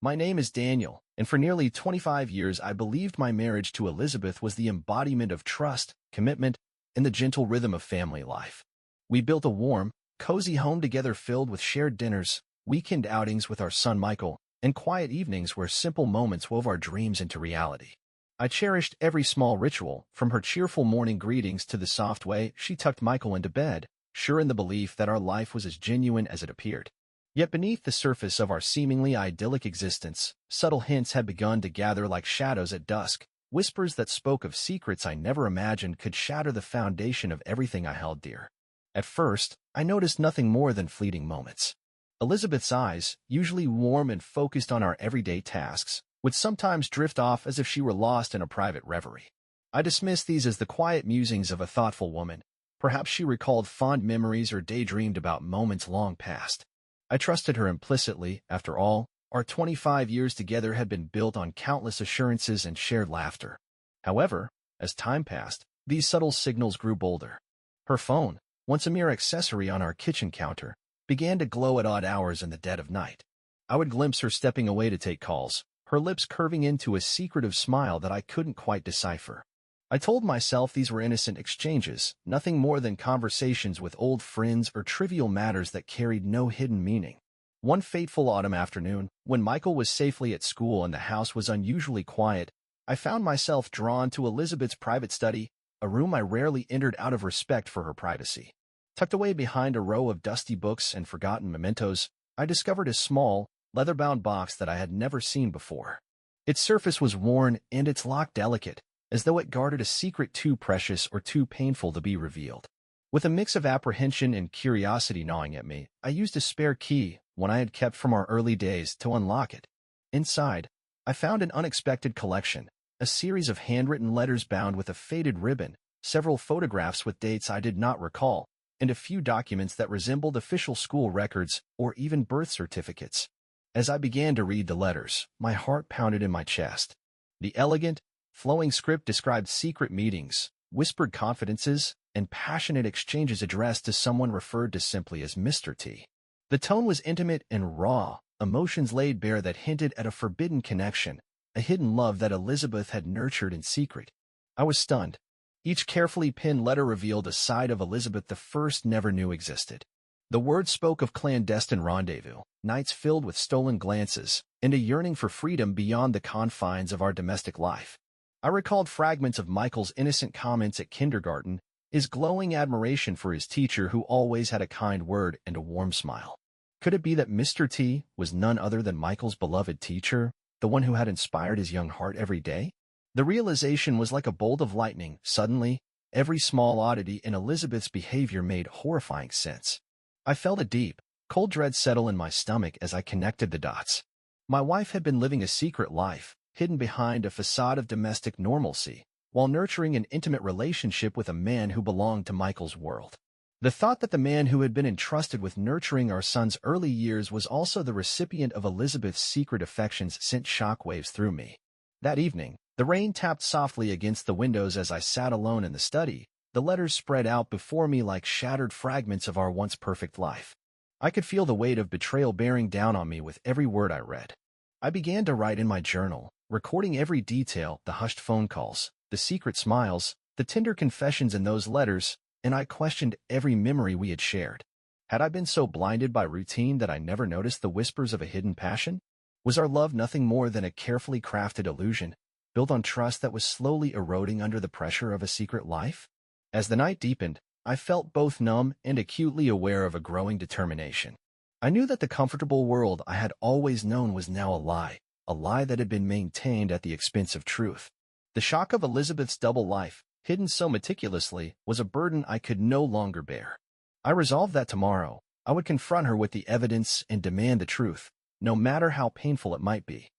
My name is Daniel, and for nearly 25 years I believed my marriage to Elizabeth was the embodiment of trust, commitment, and the gentle rhythm of family life. We built a warm, cozy home together filled with shared dinners, weekend outings with our son Michael, and quiet evenings where simple moments wove our dreams into reality. I cherished every small ritual, from her cheerful morning greetings to the soft way she tucked Michael into bed, sure in the belief that our life was as genuine as it appeared. Yet beneath the surface of our seemingly idyllic existence, subtle hints had begun to gather like shadows at dusk, whispers that spoke of secrets I never imagined could shatter the foundation of everything I held dear. At first, I noticed nothing more than fleeting moments. Elizabeth's eyes, usually warm and focused on our everyday tasks, would sometimes drift off as if she were lost in a private reverie. I dismissed these as the quiet musings of a thoughtful woman. Perhaps she recalled fond memories or daydreamed about moments long past. I trusted her implicitly. After all, our 25 years together had been built on countless assurances and shared laughter. However, as time passed, these subtle signals grew bolder. Her phone, once a mere accessory on our kitchen counter, began to glow at odd hours in the dead of night. I would glimpse her stepping away to take calls, her lips curving into a secretive smile that I couldn't quite decipher. I told myself these were innocent exchanges, nothing more than conversations with old friends or trivial matters that carried no hidden meaning. One fateful autumn afternoon, when Michael was safely at school and the house was unusually quiet, I found myself drawn to Elizabeth's private study, a room I rarely entered out of respect for her privacy. Tucked away behind a row of dusty books and forgotten mementos, I discovered a small, leather-bound box that I had never seen before. Its surface was worn and its lock delicate, as though it guarded a secret too precious or too painful to be revealed. With a mix of apprehension and curiosity gnawing at me, I used a spare key, one I had kept from our early days, to unlock it. Inside, I found an unexpected collection, a series of handwritten letters bound with a faded ribbon, several photographs with dates I did not recall, and a few documents that resembled official school records or even birth certificates. As I began to read the letters, my heart pounded in my chest. The elegant, flowing script described secret meetings, whispered confidences, and passionate exchanges addressed to someone referred to simply as Mr. T. The tone was intimate and raw, emotions laid bare that hinted at a forbidden connection, a hidden love that Elizabeth had nurtured in secret. I was stunned. Each carefully penned letter revealed a side of Elizabeth the first never knew existed. The words spoke of clandestine rendezvous, nights filled with stolen glances, and a yearning for freedom beyond the confines of our domestic life. I recalled fragments of Michael's innocent comments at kindergarten, his glowing admiration for his teacher who always had a kind word and a warm smile. Could it be that Mr. T was none other than Michael's beloved teacher, the one who had inspired his young heart every day? The realization was like a bolt of lightning. Suddenly, every small oddity in Elizabeth's behavior made horrifying sense. I felt a deep, cold dread settle in my stomach as I connected the dots. My wife had been living a secret life, hidden behind a facade of domestic normalcy, while nurturing an intimate relationship with a man who belonged to Michael's world. The thought that the man who had been entrusted with nurturing our son's early years was also the recipient of Elizabeth's secret affections sent shockwaves through me. That evening, the rain tapped softly against the windows as I sat alone in the study, the letters spread out before me like shattered fragments of our once perfect life. I could feel the weight of betrayal bearing down on me with every word I read. I began to write in my journal, recording every detail, the hushed phone calls, the secret smiles, the tender confessions in those letters, and I questioned every memory we had shared. Had I been so blinded by routine that I never noticed the whispers of a hidden passion? Was our love nothing more than a carefully crafted illusion, built on trust that was slowly eroding under the pressure of a secret life? As the night deepened, I felt both numb and acutely aware of a growing determination. I knew that the comfortable world I had always known was now a lie that had been maintained at the expense of truth. The shock of Elizabeth's double life, hidden so meticulously, was a burden I could no longer bear. I resolved that tomorrow, I would confront her with the evidence and demand the truth, no matter how painful it might be.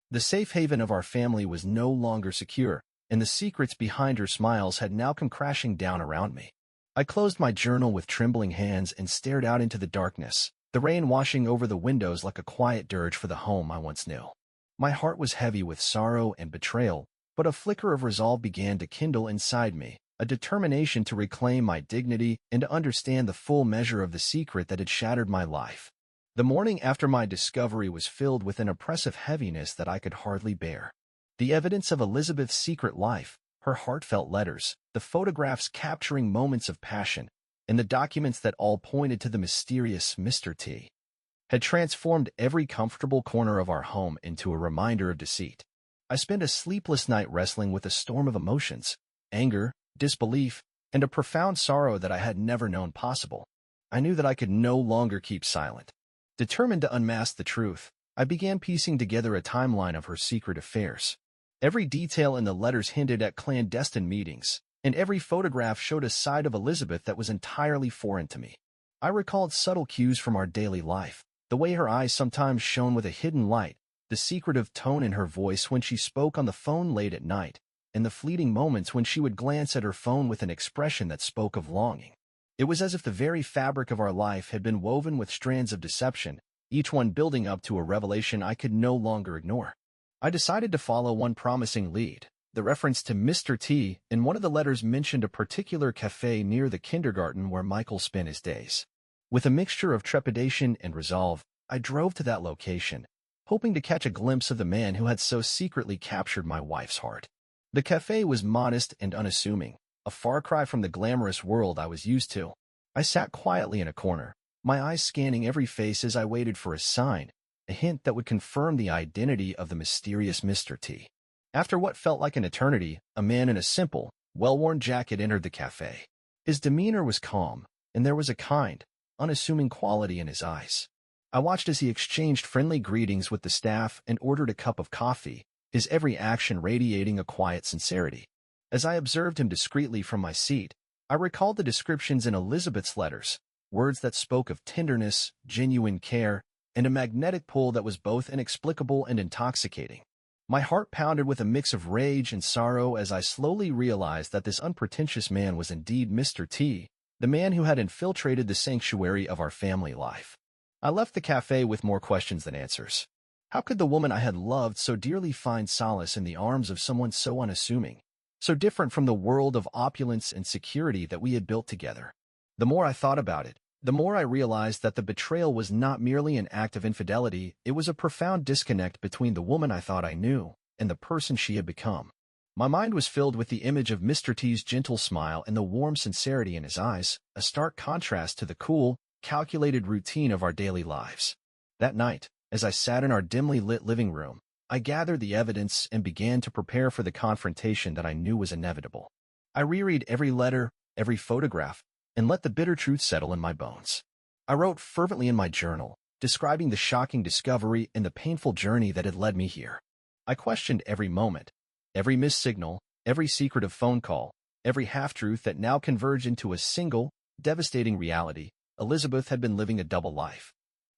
The safe haven of our family was no longer secure, and the secrets behind her smiles had now come crashing down around me. I closed my journal with trembling hands and stared out into the darkness, the rain washing over the windows like a quiet dirge for the home I once knew. My heart was heavy with sorrow and betrayal, but a flicker of resolve began to kindle inside me, a determination to reclaim my dignity and to understand the full measure of the secret that had shattered my life. The morning after my discovery was filled with an oppressive heaviness that I could hardly bear. The evidence of Elizabeth's secret life, her heartfelt letters, the photographs capturing moments of passion, and the documents that all pointed to the mysterious Mr. T, had transformed every comfortable corner of our home into a reminder of deceit. I spent a sleepless night wrestling with a storm of emotions, anger, disbelief, and a profound sorrow that I had never known possible. I knew that I could no longer keep silent. Determined to unmask the truth, I began piecing together a timeline of her secret affairs. Every detail in the letters hinted at clandestine meetings, and every photograph showed a side of Elizabeth that was entirely foreign to me. I recalled subtle cues from our daily life, the way her eyes sometimes shone with a hidden light, the secretive tone in her voice when she spoke on the phone late at night, and the fleeting moments when she would glance at her phone with an expression that spoke of longing. It was as if the very fabric of our life had been woven with strands of deception, each one building up to a revelation I could no longer ignore. I decided to follow one promising lead. The reference to Mr. T in one of the letters mentioned a particular cafe near the kindergarten where Michael spent his days. With a mixture of trepidation and resolve, I drove to that location, hoping to catch a glimpse of the man who had so secretly captured my wife's heart. The cafe was modest and unassuming, a far cry from the glamorous world I was used to. I sat quietly in a corner, my eyes scanning every face as I waited for a sign, a hint that would confirm the identity of the mysterious Mr. T. After what felt like an eternity, a man in a simple, well-worn jacket entered the cafe. His demeanor was calm, and there was a kind, unassuming quality in his eyes. I watched as he exchanged friendly greetings with the staff and ordered a cup of coffee, his every action radiating a quiet sincerity. As I observed him discreetly from my seat, I recalled the descriptions in Elizabeth's letters, words that spoke of tenderness, genuine care, and a magnetic pull that was both inexplicable and intoxicating. My heart pounded with a mix of rage and sorrow as I slowly realized that this unpretentious man was indeed Mr. T, the man who had infiltrated the sanctuary of our family life. I left the cafe with more questions than answers. How could the woman I had loved so dearly find solace in the arms of someone so unassuming, so different from the world of opulence and security that we had built together? The more I thought about it, the more I realized that the betrayal was not merely an act of infidelity, it was a profound disconnect between the woman I thought I knew and the person she had become. My mind was filled with the image of Mr. T's gentle smile and the warm sincerity in his eyes, a stark contrast to the cool, calculated routine of our daily lives. That night, as I sat in our dimly lit living room, I gathered the evidence and began to prepare for the confrontation that I knew was inevitable. I reread every letter, every photograph, and let the bitter truth settle in my bones. I wrote fervently in my journal, describing the shocking discovery and the painful journey that had led me here. I questioned every moment, every missed signal, every secretive phone call, every half-truth that now converged into a single, devastating reality. Elizabeth had been living a double life.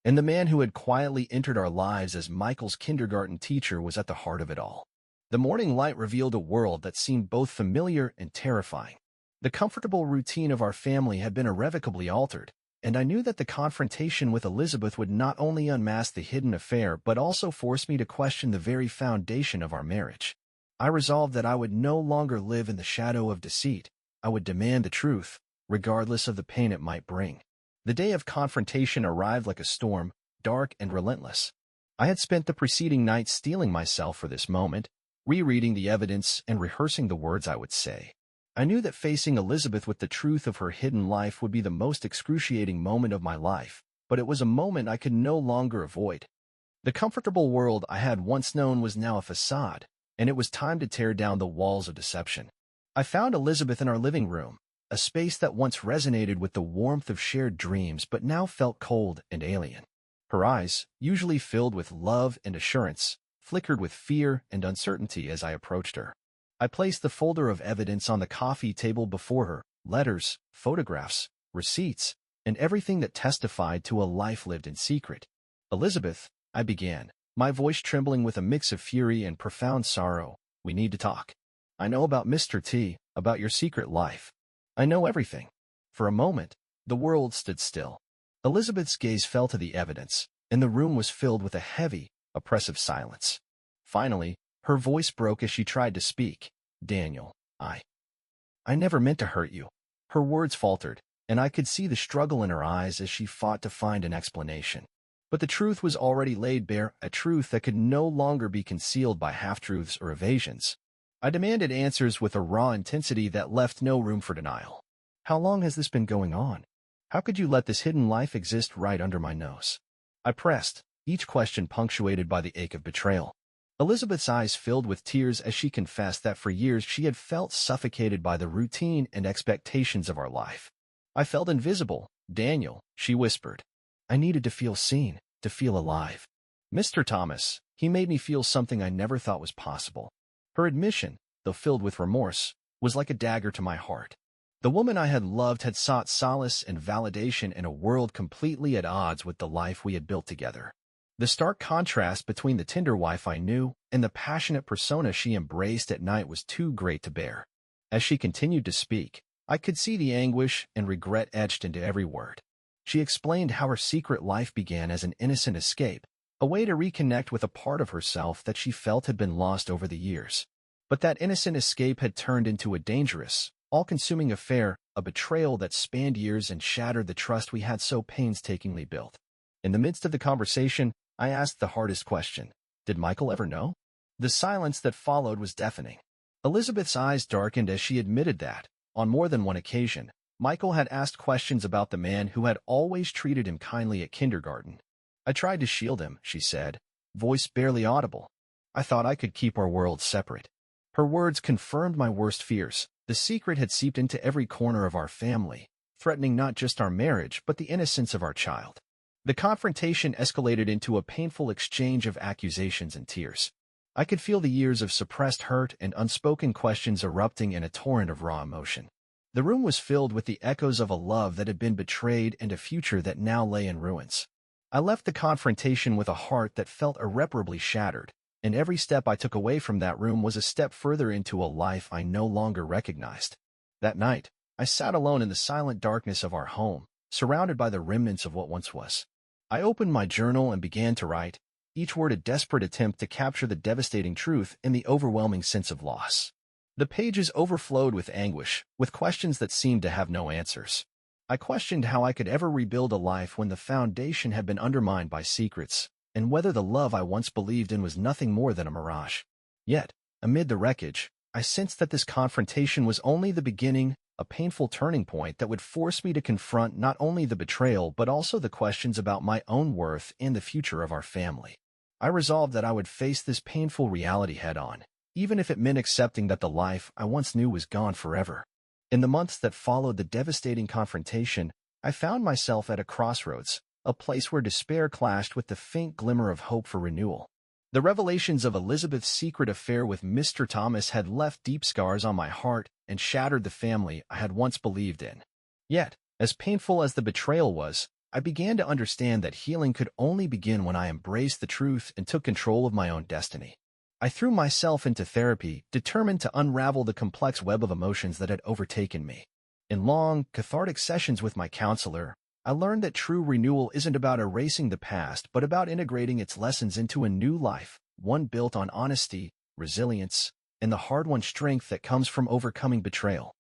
And the man who had quietly entered our lives as Michael's kindergarten teacher was at the heart of it all. The morning light revealed a world that seemed both familiar and terrifying. The comfortable routine of our family had been irrevocably altered, and I knew that the confrontation with Elizabeth would not only unmask the hidden affair but also force me to question the very foundation of our marriage. I resolved that I would no longer live in the shadow of deceit. I would demand the truth, regardless of the pain it might bring. The day of confrontation arrived like a storm, dark and relentless. I had spent the preceding night steeling myself for this moment, rereading the evidence and rehearsing the words I would say. I knew that facing Elizabeth with the truth of her hidden life would be the most excruciating moment of my life, but it was a moment I could no longer avoid. The comfortable world I had once known was now a facade, and it was time to tear down the walls of deception. I found Elizabeth in our living room, a space that once resonated with the warmth of shared dreams but now felt cold and alien. Her eyes, usually filled with love and assurance, flickered with fear and uncertainty as I approached her. I placed the folder of evidence on the coffee table before her, letters, photographs, receipts, and everything that testified to a life lived in secret. "Elizabeth," I began, my voice trembling with a mix of fury and profound sorrow, "we need to talk. I know about Mr. T, about your secret life. I know everything." For a moment, the world stood still. Elizabeth's gaze fell to the evidence, and the room was filled with a heavy, oppressive silence. Finally, her voice broke as she tried to speak. "Daniel, I never meant to hurt you." Her words faltered, and I could see the struggle in her eyes as she fought to find an explanation. But the truth was already laid bare, a truth that could no longer be concealed by half-truths or evasions. I demanded answers with a raw intensity that left no room for denial. How long has this been going on? How could you let this hidden life exist right under my nose? I pressed, each question punctuated by the ache of betrayal. Elizabeth's eyes filled with tears as she confessed that for years she had felt suffocated by the routine and expectations of our life. I felt invisible, Daniel, she whispered. I needed to feel seen, to feel alive. Mr. Thomas, he made me feel something I never thought was possible. Her admission, though filled with remorse, was like a dagger to my heart. The woman I had loved had sought solace and validation in a world completely at odds with the life we had built together. The stark contrast between the tender wife I knew and the passionate persona she embraced at night was too great to bear. As she continued to speak, I could see the anguish and regret etched into every word. She explained how her secret life began as an innocent escape, a way to reconnect with a part of herself that she felt had been lost over the years. But that innocent escape had turned into a dangerous, all-consuming affair, a betrayal that spanned years and shattered the trust we had so painstakingly built. In the midst of the conversation, I asked the hardest question. Did Michael ever know? The silence that followed was deafening. Elizabeth's eyes darkened as she admitted that, on more than one occasion, Michael had asked questions about the man who had always treated him kindly at kindergarten. I tried to shield him, she said, voice barely audible. I thought I could keep our worlds separate. Her words confirmed my worst fears. The secret had seeped into every corner of our family, threatening not just our marriage but the innocence of our child. The confrontation escalated into a painful exchange of accusations and tears. I could feel the years of suppressed hurt and unspoken questions erupting in a torrent of raw emotion. The room was filled with the echoes of a love that had been betrayed and a future that now lay in ruins. I left the confrontation with a heart that felt irreparably shattered, and every step I took away from that room was a step further into a life I no longer recognized. That night, I sat alone in the silent darkness of our home, surrounded by the remnants of what once was. I opened my journal and began to write, each word a desperate attempt to capture the devastating truth and the overwhelming sense of loss. The pages overflowed with anguish, with questions that seemed to have no answers. I questioned how I could ever rebuild a life when the foundation had been undermined by secrets, and whether the love I once believed in was nothing more than a mirage. Yet, amid the wreckage, I sensed that this confrontation was only the beginning, a painful turning point that would force me to confront not only the betrayal but also the questions about my own worth and the future of our family. I resolved that I would face this painful reality head-on, even if it meant accepting that the life I once knew was gone forever. In the months that followed the devastating confrontation, I found myself at a crossroads, a place where despair clashed with the faint glimmer of hope for renewal. The revelations of Elizabeth's secret affair with Mr. Thomas had left deep scars on my heart and shattered the family I had once believed in. Yet, as painful as the betrayal was, I began to understand that healing could only begin when I embraced the truth and took control of my own destiny. I threw myself into therapy, determined to unravel the complex web of emotions that had overtaken me. In long, cathartic sessions with my counselor, I learned that true renewal isn't about erasing the past, but about integrating its lessons into a new life, one built on honesty, resilience, and the hard-won strength that comes from overcoming betrayal.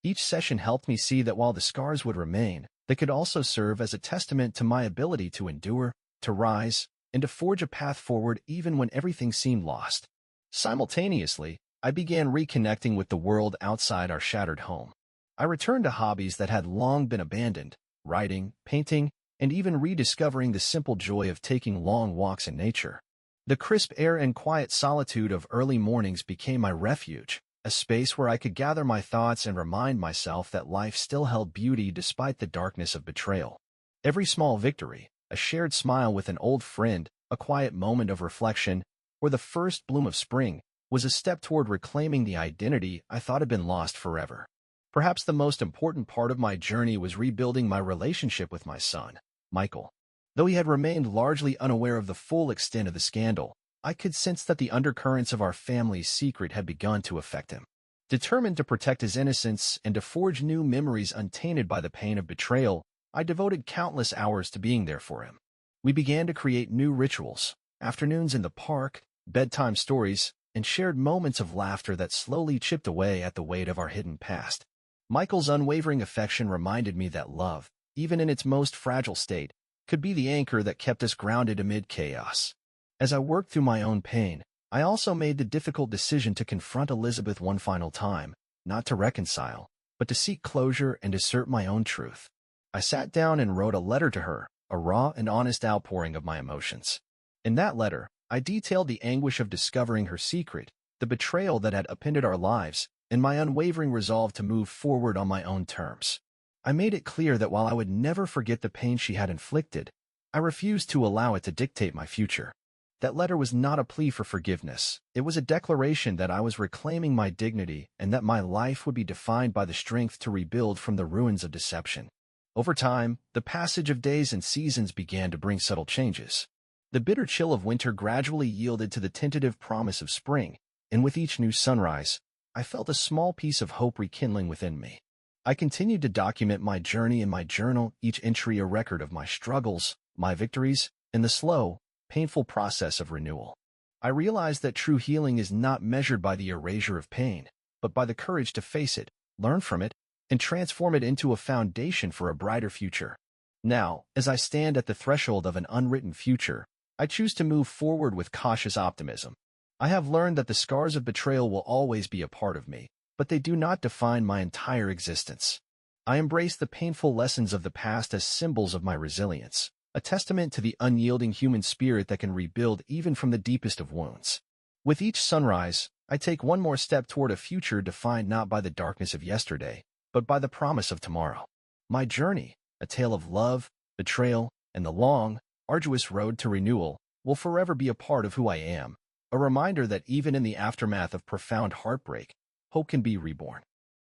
Each session helped me see that while the scars would remain, they could also serve as a testament to my ability to endure, to rise, and to forge a path forward even when everything seemed lost. Simultaneously, I began reconnecting with the world outside our shattered home. I returned to hobbies that had long been abandoned, writing, painting, and even rediscovering the simple joy of taking long walks in nature. The crisp air and quiet solitude of early mornings became my refuge, a space where I could gather my thoughts and remind myself that life still held beauty despite the darkness of betrayal. Every small victory, a shared smile with an old friend, a quiet moment of reflection, or the first bloom of spring, was a step toward reclaiming the identity I thought had been lost forever. Perhaps the most important part of my journey was rebuilding my relationship with my son, Michael. Though he had remained largely unaware of the full extent of the scandal, I could sense that the undercurrents of our family's secret had begun to affect him. Determined to protect his innocence and to forge new memories untainted by the pain of betrayal, I devoted countless hours to being there for him. We began to create new rituals, afternoons in the park, bedtime stories, and shared moments of laughter that slowly chipped away at the weight of our hidden past. Michael's unwavering affection reminded me that love, even in its most fragile state, could be the anchor that kept us grounded amid chaos. As I worked through my own pain, I also made the difficult decision to confront Elizabeth one final time, not to reconcile, but to seek closure and assert my own truth. I sat down and wrote a letter to her, a raw and honest outpouring of my emotions. In that letter, I detailed the anguish of discovering her secret, the betrayal that had upended our lives, and my unwavering resolve to move forward on my own terms. I made it clear that while I would never forget the pain she had inflicted, I refused to allow it to dictate my future. That letter was not a plea for forgiveness. It was a declaration that I was reclaiming my dignity and that my life would be defined by the strength to rebuild from the ruins of deception. Over time, the passage of days and seasons began to bring subtle changes. The bitter chill of winter gradually yielded to the tentative promise of spring, and with each new sunrise, I felt a small piece of hope rekindling within me. I continued to document my journey in my journal, each entry a record of my struggles, my victories, and the slow, painful process of renewal. I realized that true healing is not measured by the erasure of pain, but by the courage to face it, learn from it, and transform it into a foundation for a brighter future. Now, as I stand at the threshold of an unwritten future, I choose to move forward with cautious optimism. I have learned that the scars of betrayal will always be a part of me, but they do not define my entire existence. I embrace the painful lessons of the past as symbols of my resilience, a testament to the unyielding human spirit that can rebuild even from the deepest of wounds. With each sunrise, I take one more step toward a future defined not by the darkness of yesterday, but by the promise of tomorrow. My journey, a tale of love, betrayal, and the long, arduous road to renewal, will forever be a part of who I am, a reminder that even in the aftermath of profound heartbreak, hope can be reborn.